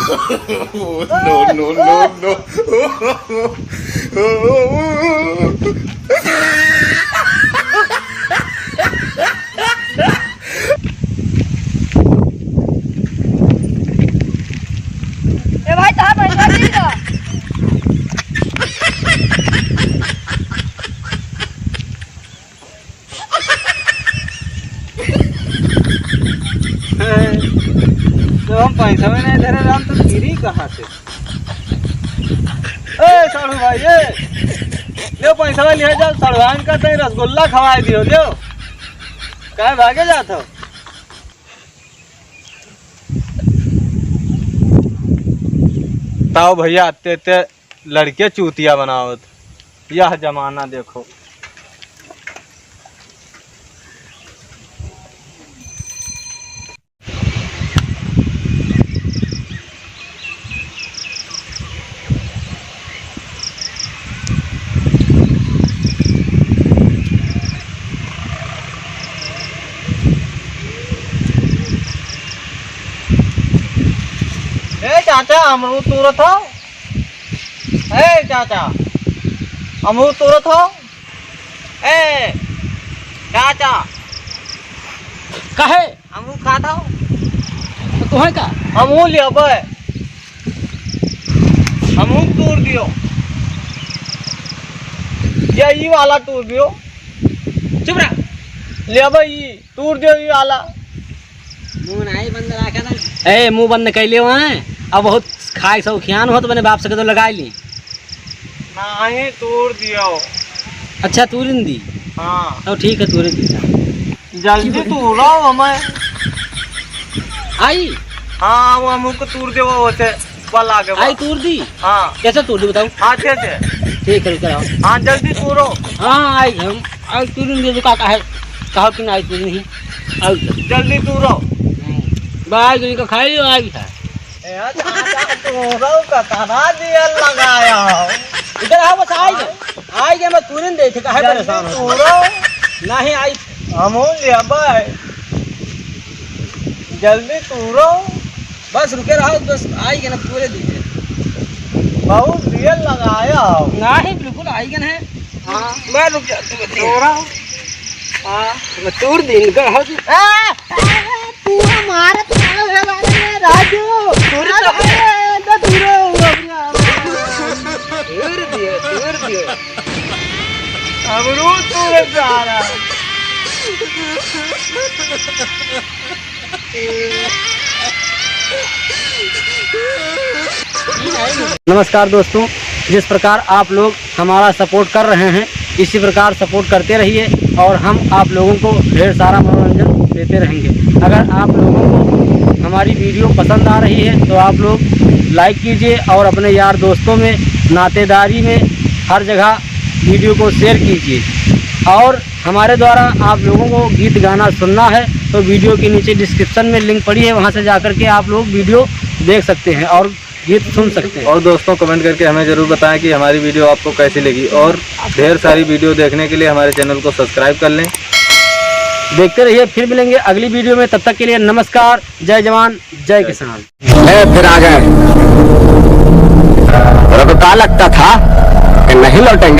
No, no, no, no. ए भाई तार पैसा दीजिए। तो हम पैसा में नहीं धरे राम तो गिरी कहाँ से? ए साड़ू भाई ले पैसा में ले जाओ सड़वान का तो रसगुल्ला खवाए दियो ले कहे भागे जात हो? ताओ भैया आते ते लड़के चूतिया बनावत यह जमाना देखो। ए चाचा अमरूद तोड़त हो? ए चाचा अमरूद तोड़त हो? ए चाचा काहे अमरूद खाता हो? तो तुम्हें का अमरूद ले अबे अमरूद तोड़ दियो ये वाला तोड़ दियो। चुप रह ले अबे ये तोड़ दियो ये वाला। मुंह नहीं बंद रखा था। ए मुंह बंद कैले हुआ है अब बहुत खाए सौखियान हो तो मैंने बाप से तो लगा ली नहीं तोड़ दियो। अच्छा तू दी हाँ तो ठीक है तू दी जल्दी तोड़ो हमें। आई हाँ वो अमरूद को तोड़ दे वो होते बल आगे आई तूर दी हाँ कैसे तूर दी बताओ? हाँ अच्छे से ठीक है कराओ। हाँ जल्दी तोड़ो। हाँ आई हम आई तूर दी तो का है कहा कि नहीं तूर नहीं आई जल्दी तोड़ो। बाई का खाई लो आई था लगाया इधर आओ बस आई गए मैं तुरंत दे थे काहे परेशान हो नहीं आई अमूल्य भाई जल्दी तोड़ो। बस रुके रहो बस आई गए ना पूरे दीजिए बहुत रियल लगाया नहीं बिल्कुल आई गए है। हाँ मैं रुक जा तोड़ा। हाँ मैं तोड़ दी इनका हो तू हमारा राजू अमरूद तोड़ जा रहा नमस्कार दोस्तों, जिस प्रकार आप लोग हमारा सपोर्ट कर रहे हैं इसी प्रकार सपोर्ट करते रहिए और हम आप लोगों को ढेर सारा मनोरंजन देते रहेंगे। अगर आप लोगों को हमारी वीडियो पसंद आ रही है तो आप लोग लाइक कीजिए और अपने यार दोस्तों में नातेदारी में हर जगह वीडियो को शेयर कीजिए। और हमारे द्वारा आप लोगों को गीत गाना सुनना है तो वीडियो के नीचे डिस्क्रिप्शन में लिंक पड़ी है, वहां से जाकर के आप लोग वीडियो देख सकते हैं और गीत सुन सकते हैं। और दोस्तों कमेंट करके हमें ज़रूर बताएं कि हमारी वीडियो आपको कैसी लगी और ढेर सारी वीडियो देखने के लिए हमारे चैनल को सब्सक्राइब कर लें। देखते रहिए, फिर मिलेंगे अगली वीडियो में। तब तक के लिए नमस्कार, जय जवान जय किसान। फिर आ गए। लगता था कि नहीं लौटेंगे।